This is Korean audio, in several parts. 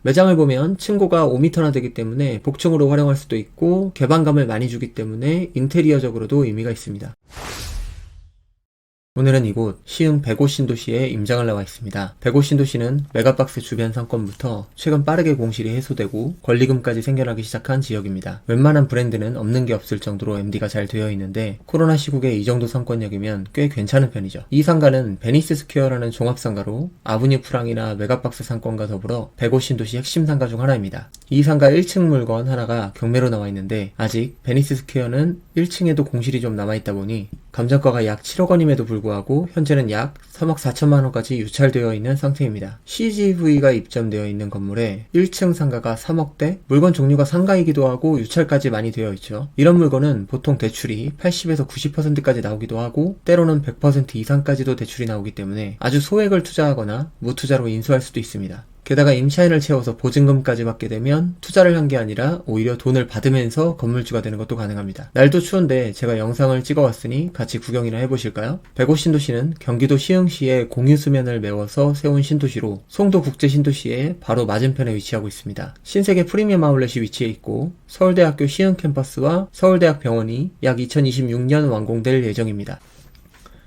매장을 보면 층고가 5m나 되기 때문에 복층으로 활용할 수도 있고 개방감을 많이 주기 때문에 인테리어적으로도 의미가 있습니다. 오늘은 이곳 시흥 105 신도시에 임장을 나와 있습니다. 105 신도시는 메가박스 주변 상권부터 최근 빠르게 공실이 해소되고 권리금까지 생겨나기 시작한 지역입니다. 웬만한 브랜드는 없는 게 없을 정도로 MD가 잘 되어 있는데 코로나 시국에 이 정도 상권력이면 꽤 괜찮은 편이죠. 이 상가는 베니스 스퀘어라는 종합상가로 아브뉴 프랑이나 메가박스 상권과 더불어 105 신도시 핵심 상가 중 하나입니다. 이 상가 1층 물건 하나가 경매로 나와 있는데 아직 베니스 스퀘어는 1층에도 공실이 좀 남아있다 보니 감정가가 약 7억 원임에도 불구하고 현재는 약 3억 4천만 원까지 유찰되어 있는 상태입니다. CGV가 입점되어 있는 건물에 1층 상가가 3억대, 물건 종류가 상가이기도 하고 유찰까지 많이 되어 있죠. 이런 물건은 보통 대출이 80에서 90%까지 나오기도 하고 때로는 100% 이상까지도 대출이 나오기 때문에 아주 소액을 투자하거나 무투자로 인수할 수도 있습니다. 게다가 임차인을 채워서 보증금까지 받게 되면 투자를 한 게 아니라 오히려 돈을 받으면서 건물주가 되는 것도 가능합니다. 날도 추운데 제가 영상을 찍어왔으니 같이 구경이나 해보실까요? 105 신도시는 경기도 시흥시의 공유수면을 메워서 세운 신도시로 송도 국제신도시의 바로 맞은편에 위치하고 있습니다. 신세계 프리미엄 아울렛이 위치해 있고 서울대학교 시흥 캠퍼스와 서울대학병원이 약 2026년 완공될 예정입니다.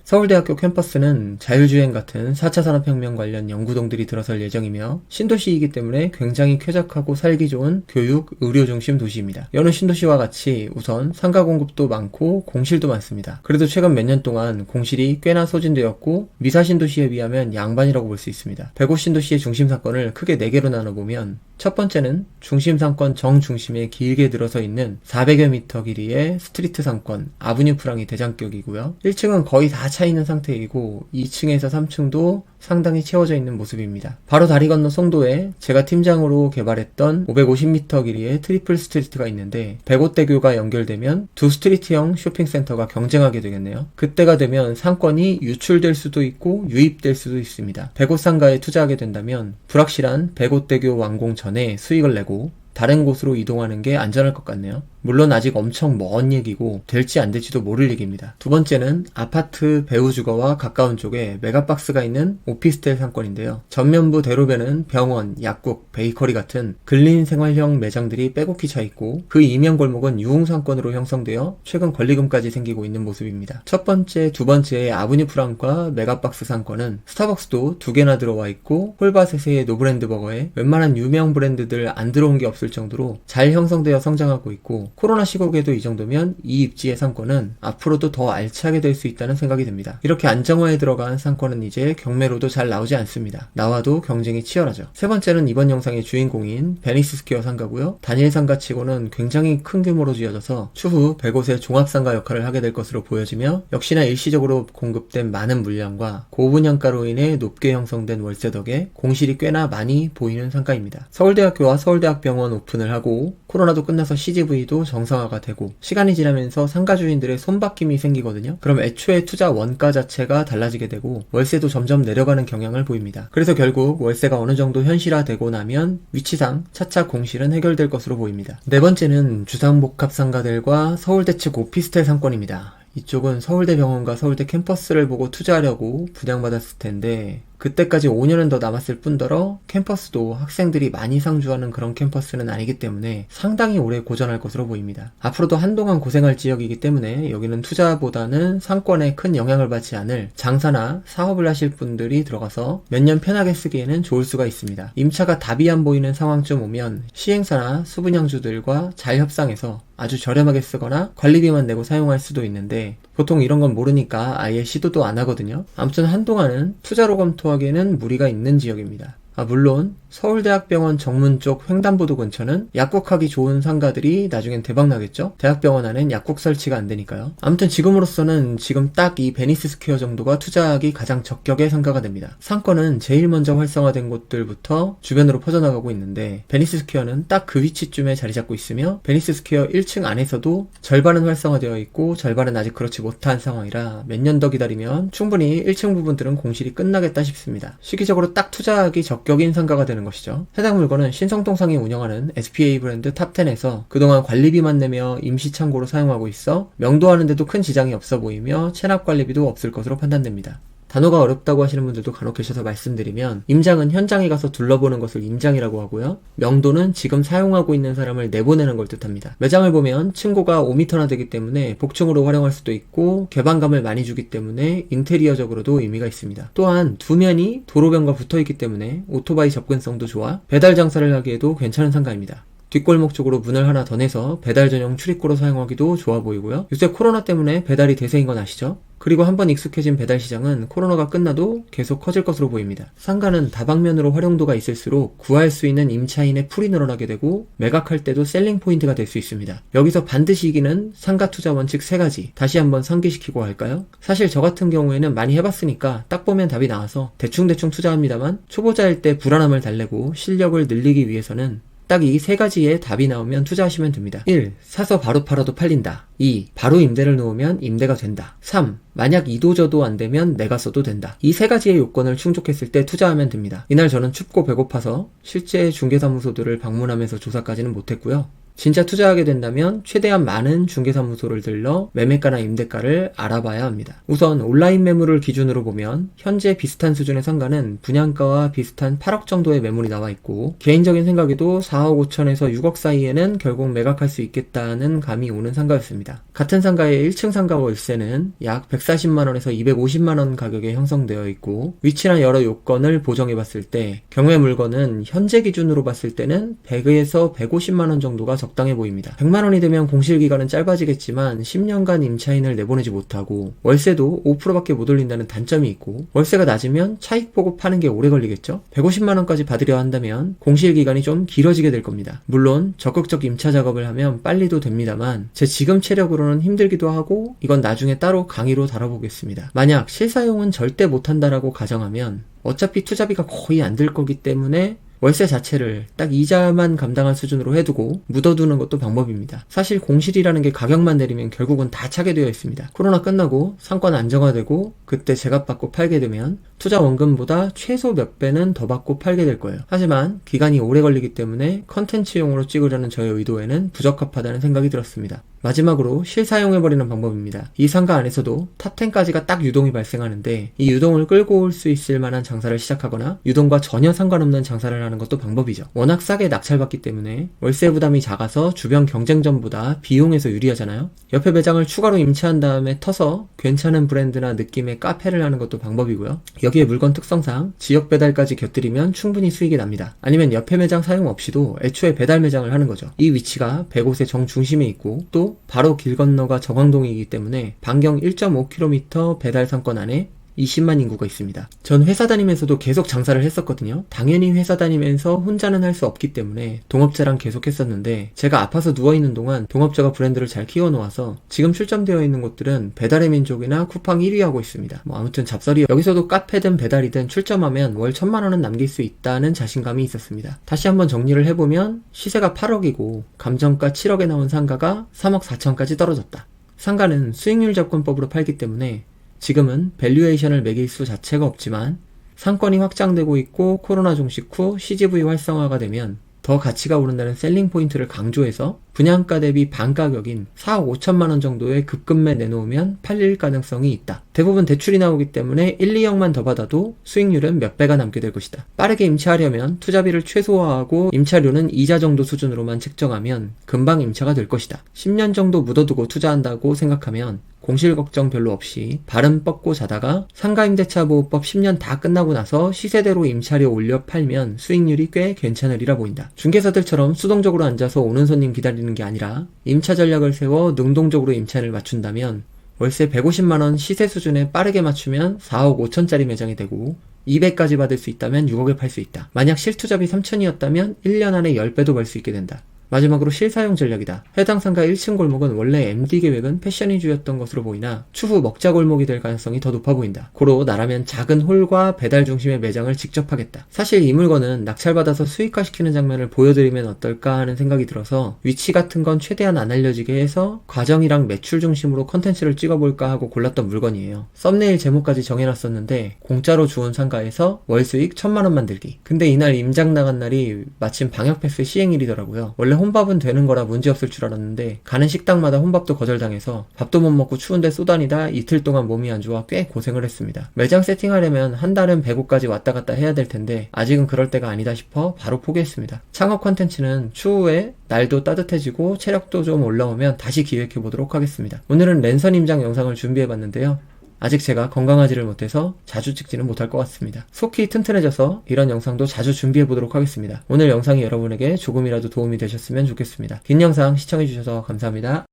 서울대학교 캠퍼스는 자율주행 같은 4차 산업혁명 관련 연구동들이 들어설 예정이며 신도시이기 때문에 굉장히 쾌적하고 살기 좋은 교육, 의료 중심 도시입니다. 여느 신도시와 같이 우선 상가 공급도 많고 공실도 많습니다. 그래도 최근 몇 년 동안 공실이 꽤나 소진되었고 미사신도시에 비하면 양반이라고 볼 수 있습니다. 105 신도시의 중심 상권을 크게 4개로 나눠보면 첫 번째는 중심 상권 정중심에 길게 들어서 있는 400여 미터 길이의 스트리트 상권 아브뉴 프랑이 대장격이고요. 1층은 거의 다 차 있는 상태이고 2층에서 3층도 상당히 채워져 있는 모습입니다. 바로 다리 건너 송도에 제가 팀장으로 개발했던 550m 길이의 트리플 스트리트가 있는데 105대교가 연결되면 두 스트리트형 쇼핑센터가 경쟁하게 되겠네요. 그때가 되면 상권이 유출될 수도 있고 유입될 수도 있습니다. 105 상가에 투자하게 된다면 불확실한 105대교 완공 전에 수익을 내고 다른 곳으로 이동하는 게 안전할 것 같네요. 물론 아직 엄청 먼 얘기고 될지 안 될지도 모를 얘기입니다. 두 번째는 아파트 배우주거와 가까운 쪽에 메가박스가 있는 오피스텔 상권인데요. 전면부 대로변은 병원, 약국, 베이커리 같은 근린 생활형 매장들이 빼곡히 차 있고 그 이면 골목은 유흥상권으로 형성되어 최근 권리금까지 생기고 있는 모습입니다. 첫 번째, 두 번째의 아브뉴 프랑과 메가박스 상권은 스타벅스도 2개나 들어와 있고 홀바셋의 노브랜드 버거에 웬만한 유명 브랜드들 안 들어온 게 없을 정도로 잘 형성되어 성장하고 있고 코로나 시국에도 이 정도면 이 입지의 상권은 앞으로도 더 알차게 될 수 있다는 생각이 듭니다. 이렇게 안정화에 들어간 상권은 이제 경매로도 잘 나오지 않습니다. 나와도 경쟁이 치열하죠. 세 번째는 이번 영상의 주인공인 베니스 스퀘어 상가고요. 단일 상가치고는 굉장히 큰 규모로 지어져서 추후 105의 종합상가 역할을 하게 될 것으로 보여지며 역시나 일시적으로 공급된 많은 물량과 고분양가로 인해 높게 형성된 월세 덕에 공실이 꽤나 많이 보이는 상가입니다. 서울대학교와 서울대학병원 오픈을 하고 코로나도 끝나서 CGV도 정상화가 되고 시간이 지나면서 상가 주인들의 손바뀜이 생기거든요. 그럼 애초에 투자 원가 자체가 달라지게 되고 월세도 점점 내려가는 경향을 보입니다. 그래서 결국 월세가 어느 정도 현실화되고 나면 위치상 차차 공실은 해결될 것으로 보입니다. 네 번째는 주상복합 상가들과 서울대 측 오피스텔 상권입니다. 이쪽은 서울대병원과 서울대 캠퍼스를 보고 투자하려고 분양받았을 텐데 그때까지 5년은 더 남았을 뿐더러 캠퍼스도 학생들이 많이 상주하는 그런 캠퍼스는 아니기 때문에 상당히 오래 고전할 것으로 보입니다. 앞으로도 한동안 고생할 지역이기 때문에 여기는 투자보다는 상권에 큰 영향을 받지 않을 장사나 사업을 하실 분들이 들어가서 몇 년 편하게 쓰기에는 좋을 수가 있습니다. 임차가 답이 안 보이는 상황쯤 오면 시행사나 수분양주들과 잘 협상해서 아주 저렴하게 쓰거나 관리비만 내고 사용할 수도 있는데 보통 이런 건 모르니까 아예 시도도 안 하거든요. 아무튼 한동안은 투자로 검토하기에는 무리가 있는 지역입니다. 물론 서울대학병원 정문 쪽 횡단보도 근처는 약국하기 좋은 상가들이 나중엔 대박나겠죠? 대학병원 안엔 약국 설치가 안 되니까요. 아무튼 지금으로서는 지금 딱 이 베니스 스퀘어 정도가 투자하기 가장 적격의 상가가 됩니다. 상권은 제일 먼저 활성화된 곳들부터 주변으로 퍼져나가고 있는데 베니스 스퀘어는 딱 그 위치쯤에 자리 잡고 있으며 베니스 스퀘어 1층 안에서도 절반은 활성화되어 있고 절반은 아직 그렇지 못한 상황이라 몇 년 더 기다리면 충분히 1층 부분들은 공실이 끝나겠다 싶습니다. 시기적으로 딱 투자하기 적격인 상가가 되는 것이죠. 해당 물건은 신성동상이 운영하는 SPA 브랜드 탑10에서 그동안 관리비만 내며 임시창고로 사용하고 있어 명도하는데도 큰 지장이 없어 보이며 체납 관리비도 없을 것으로 판단됩니다. 단어가 어렵다고 하시는 분들도 간혹 계셔서 말씀드리면, 임장은 현장에 가서 둘러보는 것을 임장이라고 하고요. 명도는 지금 사용하고 있는 사람을 내보내는 걸 뜻합니다. 매장을 보면 층고가 5m나 되기 때문에 복층으로 활용할 수도 있고, 개방감을 많이 주기 때문에 인테리어적으로도 의미가 있습니다. 또한 두 면이 도로변과 붙어있기 때문에 오토바이 접근성도 좋아 배달 장사를 하기에도 괜찮은 상가입니다. 뒷골목 쪽으로 문을 하나 더 내서 배달 전용 출입구로 사용하기도 좋아 보이고요. 요새 코로나 때문에 배달이 대세인 건 아시죠? 그리고 한번 익숙해진 배달 시장은 코로나가 끝나도 계속 커질 것으로 보입니다. 상가는 다방면으로 활용도가 있을수록 구할 수 있는 임차인의 풀이 늘어나게 되고 매각할 때도 셀링 포인트가 될 수 있습니다. 여기서 반드시 이기는 상가 투자 원칙 3가지 다시 한번 상기시키고 할까요? 사실 저 같은 경우에는 많이 해봤으니까 딱 보면 답이 나와서 대충대충 투자합니다만, 초보자일 때 불안함을 달래고 실력을 늘리기 위해서는 딱 이 3가지의 답이 나오면 투자하시면 됩니다. 1. 사서 바로 팔아도 팔린다. 2. 바로 임대를 놓으면 임대가 된다. 3. 만약 이도저도 안되면 내가 써도 된다. 이 3가지의 요건을 충족했을 때 투자하면 됩니다. 이날 저는 춥고 배고파서 실제 중개사무소들을 방문하면서 조사까지는 못했고요. 진짜 투자하게 된다면 최대한 많은 중개사무소를 들러 매매가나 임대가를 알아봐야 합니다. 우선 온라인 매물을 기준으로 보면 현재 비슷한 수준의 상가는 분양가와 비슷한 8억 정도의 매물이 나와 있고, 개인적인 생각에도 4억 5천에서 6억 사이에는 결국 매각할 수 있겠다는 감이 오는 상가였습니다. 같은 상가의 1층 상가 월세는 약 140만원에서 250만원 가격에 형성되어 있고, 위치나 여러 요건을 보정해봤을 때 경매 물건은 현재 기준으로 봤을 때는 100에서 150만원 정도가 적당해 보입니다. 100만원이 되면 공실기간은 짧아지겠지만 10년간 임차인을 내보내지 못하고 월세도 5%밖에 못 올린다는 단점이 있고, 월세가 낮으면 차익 보고 파는 게 오래 걸리겠죠? 150만원까지 받으려 한다면 공실기간이 좀 길어지게 될 겁니다. 물론 적극적 임차 작업을 하면 빨리도 됩니다만, 제 지금 체력으로는 힘들기도 하고 이건 나중에 따로 강의로 다뤄보겠습니다. 만약 실사용은 절대 못한다라고 가정하면 어차피 투자비가 거의 안 들 거기 때문에 월세 자체를 딱 이자만 감당할 수준으로 해두고 묻어두는 것도 방법입니다. 사실 공실이라는 게 가격만 내리면 결국은 다 차게 되어 있습니다. 코로나 끝나고 상권 안정화되고 그때 제값 받고 팔게 되면 투자 원금보다 최소 몇 배는 더 받고 팔게 될 거예요. 하지만 기간이 오래 걸리기 때문에 컨텐츠용으로 찍으려는 저의 의도에는 부적합하다는 생각이 들었습니다. 마지막으로 실사용해버리는 방법입니다. 이 상가 안에서도 탑10까지가 딱 유동이 발생하는데, 이 유동을 끌고 올 수 있을 만한 장사를 시작하거나 유동과 전혀 상관없는 장사를 하는 것도 방법이죠. 워낙 싸게 낙찰받기 때문에 월세 부담이 작아서 주변 경쟁점보다 비용에서 유리하잖아요. 옆에 매장을 추가로 임차한 다음에 터서 괜찮은 브랜드나 느낌의 카페를 하는 것도 방법이고요. 여기에 물건 특성상 지역 배달까지 곁들이면 충분히 수익이 납니다. 아니면 옆에 매장 사용 없이도 애초에 배달 매장을 하는 거죠. 이 위치가 100곳의 정중심에 있고 또 바로 길 건너가 정왕동이기 때문에 반경 1.5km 배달 상권 안에 20만 인구가 있습니다. 전 회사 다니면서도 계속 장사를 했었거든요. 당연히 회사 다니면서 혼자는 할 수 없기 때문에 동업자랑 계속 했었는데, 제가 아파서 누워있는 동안 동업자가 브랜드를 잘 키워놓아서 지금 출점되어 있는 곳들은 배달의 민족이나 쿠팡 1위 하고 있습니다. 아무튼 잡설이, 여기서도 카페든 배달이든 출점하면 월 1000만원은 남길 수 있다는 자신감이 있었습니다. 다시 한번 정리를 해보면 시세가 8억이고 감정가 7억에 나온 상가가 3억 4천까지 떨어졌다. 상가는 수익률 접근법으로 팔기 때문에 지금은 밸류에이션을 매길 수 자체가 없지만, 상권이 확장되고 있고 코로나 종식 후 CGV 활성화가 되면 더 가치가 오른다는 셀링 포인트를 강조해서 분양가 대비 반가격인 4억 5천만원 정도의 급급매 내놓으면 팔릴 가능성이 있다. 대부분 대출이 나오기 때문에 1, 2억만 더 받아도 수익률은 몇 배가 남게 될 것이다. 빠르게 임차하려면 투자비를 최소화하고 임차료는 이자 정도 수준으로만 책정하면 금방 임차가 될 것이다. 10년 정도 묻어두고 투자한다고 생각하면 공실 걱정 별로 없이 발은 뻗고 자다가 상가임대차보호법 10년 다 끝나고 나서 시세대로 임차료 올려 팔면 수익률이 꽤 괜찮으리라 보인다. 중개사들처럼 수동적으로 앉아서 오는 손님 기다리는 게 아니라 임차 전략을 세워 능동적으로 임차를 맞춘다면 월세 150만원 시세 수준에 빠르게 맞추면 4억 5천짜리 매장이 되고, 200까지 받을 수 있다면 6억에 팔 수 있다. 만약 실투잡이 3천이었다면 1년 안에 10배도 벌 수 있게 된다. 마지막으로 실사용 전략이다. 해당 상가 1층 골목은 원래 MD 계획은 패션 위주였던 것으로 보이나 추후 먹자 골목이 될 가능성이 더 높아 보인다. 고로 나라면 작은 홀과 배달 중심의 매장을 직접 하겠다. 사실 이 물건은 낙찰받아서 수익화시키는 장면을 보여드리면 어떨까 하는 생각이 들어서 위치 같은 건 최대한 안 알려지게 해서 과정이랑 매출 중심으로 컨텐츠를 찍어볼까 하고 골랐던 물건이에요. 썸네일 제목까지 정해놨었는데 공짜로 주운 상가에서 월수익 1000만원 만들기. 근데 이날 임장 나간 날이 마침 방역패스 시행일이더라고요. 원래 혼밥은 되는 거라 문제없을 줄 알았는데 가는 식당마다 혼밥도 거절당해서 밥도 못 먹고 추운데 쏘다니다 이틀 동안 몸이 안 좋아 꽤 고생을 했습니다. 매장 세팅하려면 한 달은 배구까지 왔다 갔다 해야 될 텐데 아직은 그럴 때가 아니다 싶어 바로 포기했습니다. 창업 컨텐츠는 추후에 날도 따뜻해지고 체력도 좀 올라오면 다시 기획해 보도록 하겠습니다. 오늘은 랜선 임장 영상을 준비해 봤는데요. 아직 제가 건강하지를 못해서 자주 찍지는 못할 것 같습니다. 속히 튼튼해져서 이런 영상도 자주 준비해 보도록 하겠습니다. 오늘 영상이 여러분에게 조금이라도 도움이 되셨으면 좋겠습니다. 긴 영상 시청해 주셔서 감사합니다.